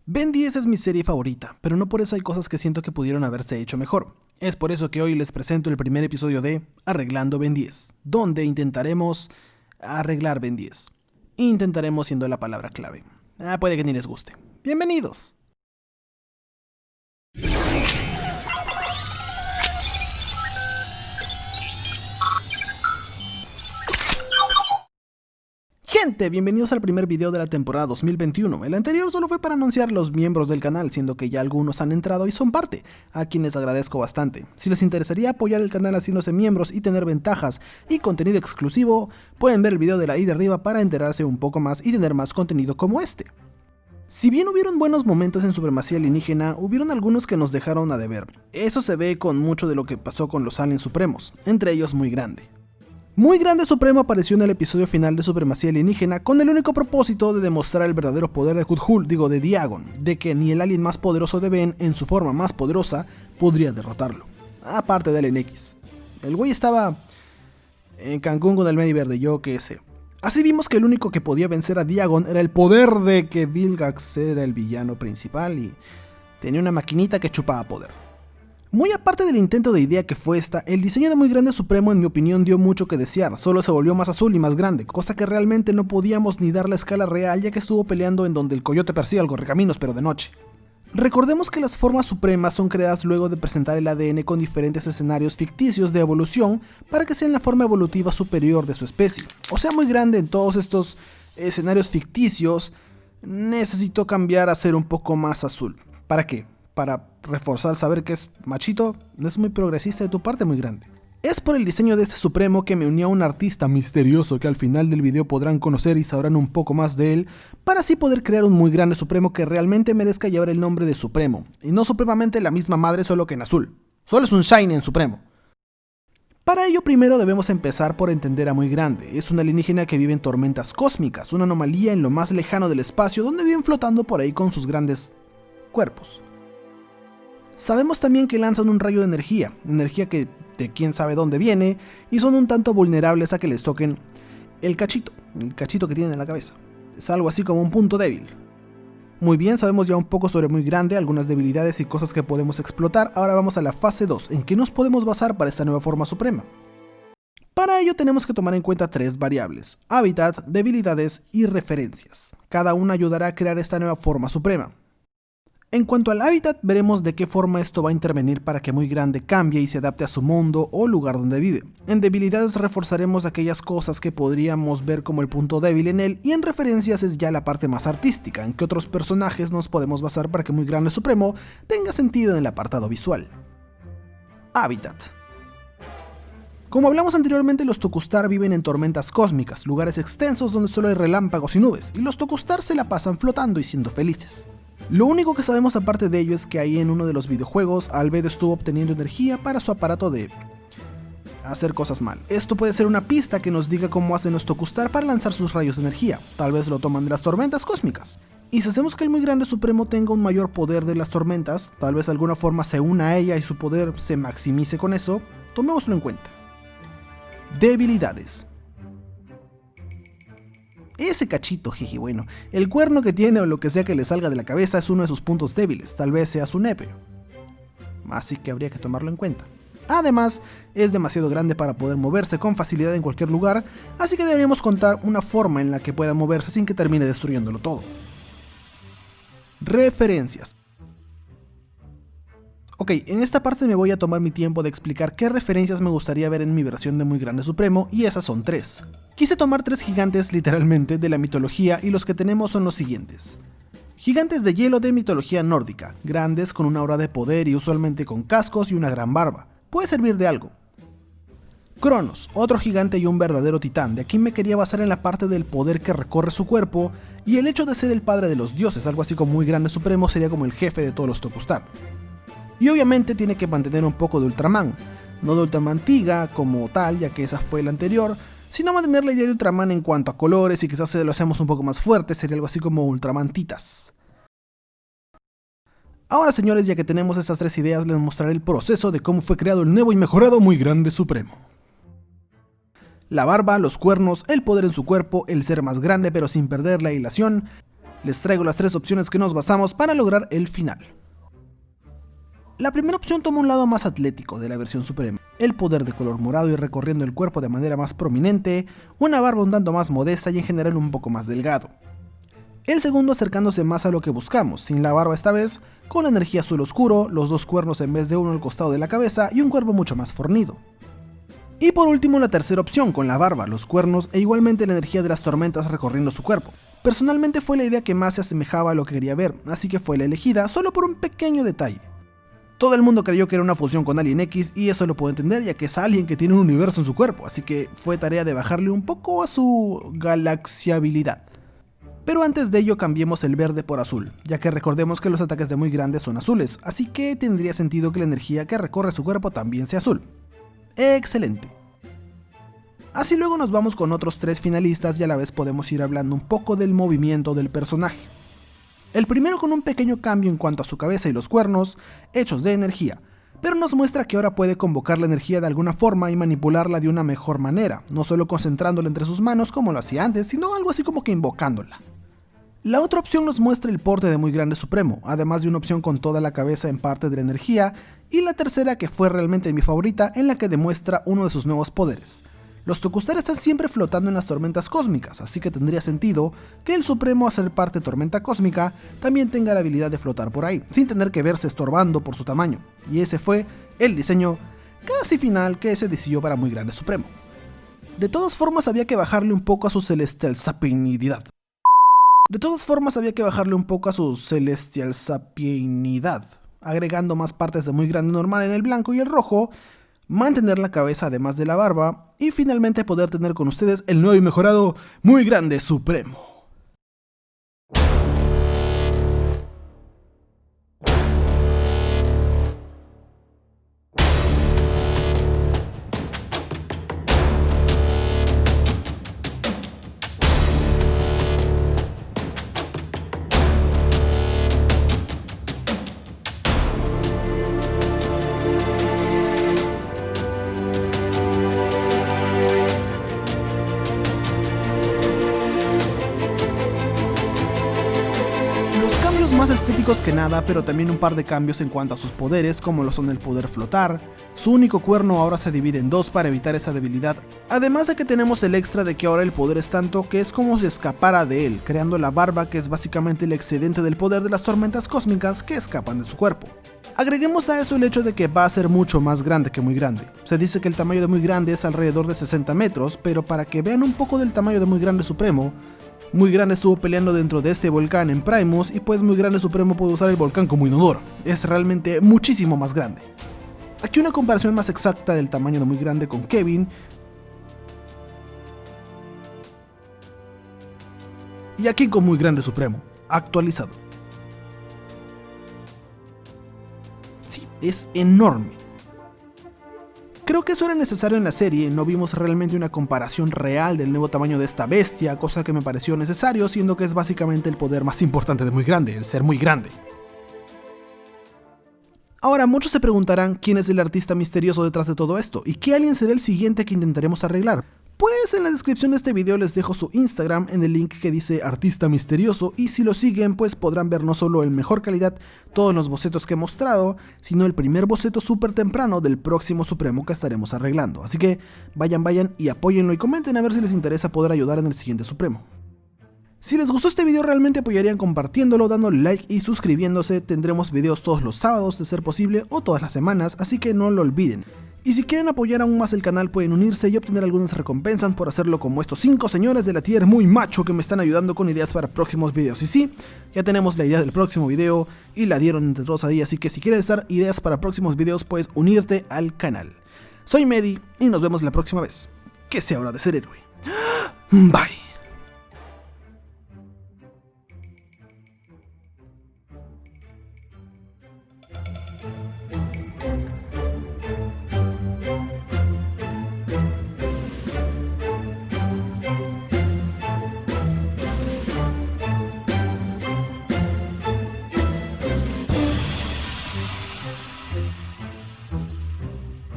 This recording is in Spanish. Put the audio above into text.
Ben 10 es mi serie favorita, pero no por eso hay cosas que siento que pudieron haberse hecho mejor. Es por eso que hoy les presento el primer episodio de Arreglando Ben 10, donde intentaremos arreglar Ben 10. Intentaremos siendo la palabra clave. Puede que ni les guste. ¡Bienvenidos! Gente, bienvenidos al primer video de la temporada 2021. El anterior solo fue para anunciar los miembros del canal, siendo que ya algunos han entrado y son parte, a quienes agradezco bastante. Si les interesaría apoyar el canal haciéndose miembros y tener ventajas y contenido exclusivo, pueden ver el video de ahí de arriba para enterarse un poco más y tener más contenido como este. Si bien hubieron buenos momentos en Supremacía Alienígena, hubieron algunos que nos dejaron a deber. Eso se ve con mucho de lo que pasó con los Aliens Supremos, entre ellos Muy Grande. Muy Grande Supremo apareció en el episodio final de Supremacía Alienígena con el único propósito de demostrar el verdadero poder de Cthulhu, de Diagon, de que ni el alien más poderoso de Ben, en su forma más poderosa, podría derrotarlo. Aparte de Alien X. El güey estaba en Cancún con el Medi Verde, yo qué sé. Así vimos que el único que podía vencer a Diagon era el poder de que Vilgax era el villano principal y tenía una maquinita que chupaba poder. Muy aparte del intento de idea que fue esta, el diseño de Muy Grande Supremo en mi opinión dio mucho que desear, solo se volvió más azul y más grande, cosa que realmente no podíamos ni dar la escala real ya que estuvo peleando en donde el coyote persigue al correcaminos pero de noche. Recordemos que las formas supremas son creadas luego de presentar el ADN con diferentes escenarios ficticios de evolución para que sean la forma evolutiva superior de su especie. O sea, Muy Grande en todos estos escenarios ficticios necesitó cambiar a ser un poco más azul. ¿Para qué? Para reforzar saber que es machito, no es muy progresista de tu parte, Muy Grande. Es por el diseño de este Supremo que me unió a un artista misterioso que al final del video podrán conocer y sabrán un poco más de él, para así poder crear un Muy Grande Supremo que realmente merezca llevar el nombre de Supremo, y no supremamente la misma madre solo que en azul. Solo es un shiny en Supremo. Para ello primero debemos empezar por entender a Muy Grande. Es un alienígena que vive en tormentas cósmicas, una anomalía en lo más lejano del espacio donde viven flotando por ahí con sus grandes cuerpos. Sabemos también que lanzan un rayo de energía que de quién sabe dónde viene, y son un tanto vulnerables a que les toquen el cachito que tienen en la cabeza. Es algo así como un punto débil. Muy bien, sabemos ya un poco sobre Muy Grande, algunas debilidades y cosas que podemos explotar. Ahora vamos a la fase 2, en qué nos podemos basar para esta nueva forma suprema. Para ello tenemos que tomar en cuenta tres variables: hábitat, debilidades y referencias. Cada una ayudará a crear esta nueva forma suprema. En cuanto al hábitat, veremos de qué forma esto va a intervenir para que Muy Grande cambie y se adapte a su mundo o lugar donde vive. En debilidades reforzaremos aquellas cosas que podríamos ver como el punto débil en él, y en referencias es ya la parte más artística, en que otros personajes nos podemos basar para que Muy Grande Supremo tenga sentido en el apartado visual. Hábitat. Como hablamos anteriormente, los Tokustar viven en tormentas cósmicas, lugares extensos donde solo hay relámpagos y nubes, y los Tokustar se la pasan flotando y siendo felices. Lo único que sabemos aparte de ello es que ahí en uno de los videojuegos, Albedo estuvo obteniendo energía para su aparato de hacer cosas mal. Esto puede ser una pista que nos diga cómo hacen los Tokustar para lanzar sus rayos de energía. Tal vez lo toman de las tormentas cósmicas. Y si hacemos que el Muy Grande Supremo tenga un mayor poder de las tormentas, tal vez de alguna forma se una a ella y su poder se maximice con eso, tomémoslo en cuenta. Debilidades. Ese cachito, jeje, bueno, el cuerno que tiene o lo que sea que le salga de la cabeza es uno de sus puntos débiles, tal vez sea su nepe. Así que habría que tomarlo en cuenta. Además, es demasiado grande para poder moverse con facilidad en cualquier lugar, así que deberíamos contar una forma en la que pueda moverse sin que termine destruyéndolo todo. Referencias. Ok, en esta parte me voy a tomar mi tiempo de explicar qué referencias me gustaría ver en mi versión de Muy Grande Supremo, y esas son 3. Quise tomar 3 gigantes literalmente de la mitología, y los que tenemos son los siguientes. Gigantes de hielo de mitología nórdica, grandes con una aura de poder y usualmente con cascos y una gran barba. Puede servir de algo. Cronos, otro gigante y un verdadero titán. De aquí me quería basar en la parte del poder que recorre su cuerpo y el hecho de ser el padre de los dioses, algo así como Muy Grande Supremo sería como el jefe de todos los Tokustar. Y obviamente tiene que mantener un poco de Ultraman, no de Ultraman Tiga como tal, ya que esa fue la anterior, sino mantener la idea de Ultraman en cuanto a colores, y quizás se lo hacemos un poco más fuerte, sería algo así como Ultraman Titas. Ahora, señores, ya que tenemos estas 3 ideas, les mostraré el proceso de cómo fue creado el nuevo y mejorado Muy Grande Supremo. La barba, los cuernos, el poder en su cuerpo, el ser más grande pero sin perder la hilación, les traigo las 3 opciones que nos basamos para lograr el final. La primera opción toma un lado más atlético de la versión suprema, el poder de color morado y recorriendo el cuerpo de manera más prominente, una barba un tanto más modesta y en general un poco más delgado. El segundo acercándose más a lo que buscamos, sin la barba esta vez, con la energía azul oscuro, los 2 cuernos en vez de uno al costado de la cabeza y un cuerpo mucho más fornido. Y por último la tercera opción, con la barba, los cuernos e igualmente la energía de las tormentas recorriendo su cuerpo. Personalmente fue la idea que más se asemejaba a lo que quería ver, así que fue la elegida solo por un pequeño detalle. Todo el mundo creyó que era una fusión con Alien X y eso lo puedo entender ya que es alguien que tiene un universo en su cuerpo, así que fue tarea de bajarle un poco a su galaxiabilidad. Pero antes de ello cambiemos el verde por azul, ya que recordemos que los ataques de muy grandes son azules, así que tendría sentido que la energía que recorre su cuerpo también sea azul. ¡Excelente! Así luego nos vamos con otros 3 finalistas y a la vez podemos ir hablando un poco del movimiento del personaje. El primero con un pequeño cambio en cuanto a su cabeza y los cuernos, hechos de energía, pero nos muestra que ahora puede convocar la energía de alguna forma y manipularla de una mejor manera, no solo concentrándola entre sus manos como lo hacía antes, sino algo así como que invocándola. La otra opción nos muestra el porte de Muy Grande Supremo, además de una opción con toda la cabeza en parte de la energía, y la tercera que fue realmente mi favorita en la que demuestra uno de sus nuevos poderes. Los Tokustar están siempre flotando en las tormentas cósmicas, así que tendría sentido que el Supremo, a ser parte de tormenta cósmica, también tenga la habilidad de flotar por ahí, sin tener que verse estorbando por su tamaño, y ese fue el diseño casi final que se decidió para Muy Grande Supremo. De todas formas había que bajarle un poco a su celestial sapienidad. Agregando más partes de Muy Grande normal en el blanco y el rojo, mantener la cabeza además de la barba, y finalmente poder tener con ustedes el nuevo y mejorado Muy Grande Supremo. Más estéticos que nada, pero también un par de cambios en cuanto a sus poderes, como lo son el poder flotar. Su único cuerno ahora se divide en 2 para evitar esa debilidad, además de que tenemos el extra de que ahora el poder es tanto que es como si escapara de él, creando la barba, que es básicamente el excedente del poder de las tormentas cósmicas que escapan de su cuerpo. Agreguemos a eso el hecho de que va a ser mucho más grande que Muy Grande. Se dice que el tamaño de Muy Grande es alrededor de 60 metros, pero para que vean un poco del tamaño de Muy Grande Supremo, Muy Grande estuvo peleando dentro de este volcán en Primus y pues Muy Grande Supremo puede usar el volcán como inodoro. Es realmente muchísimo más grande. Aquí una comparación más exacta del tamaño de Muy Grande con Kevin. Y aquí con Muy Grande Supremo, actualizado. Sí, es enorme. Creo que eso era necesario en la serie, no vimos realmente una comparación real del nuevo tamaño de esta bestia, cosa que me pareció necesario, siendo que es básicamente el poder más importante de Muy Grande, el ser muy grande. Ahora, muchos se preguntarán quién es el artista misterioso detrás de todo esto, y qué alien será el siguiente que intentaremos arreglar. Pues en la descripción de este video les dejo su Instagram en el link que dice Artista Misterioso, y si lo siguen pues podrán ver no solo en mejor calidad todos los bocetos que he mostrado, sino el primer boceto súper temprano del próximo Supremo que estaremos arreglando. Así que vayan y apóyenlo y comenten a ver si les interesa poder ayudar en el siguiente Supremo. Si les gustó este video realmente apoyarían compartiéndolo, dándole like y suscribiéndose. Tendremos videos todos los sábados de ser posible o todas las semanas, así que no lo olviden. Y si quieren apoyar aún más el canal pueden unirse y obtener algunas recompensas por hacerlo, como estos 5 señores de la tier muy macho que me están ayudando con ideas para próximos videos. Y sí, ya tenemos la idea del próximo video y la dieron entre todos ahí, así que si quieres dar ideas para próximos videos puedes unirte al canal. Soy Medi y nos vemos la próxima vez. Que sea hora de ser héroe. Bye.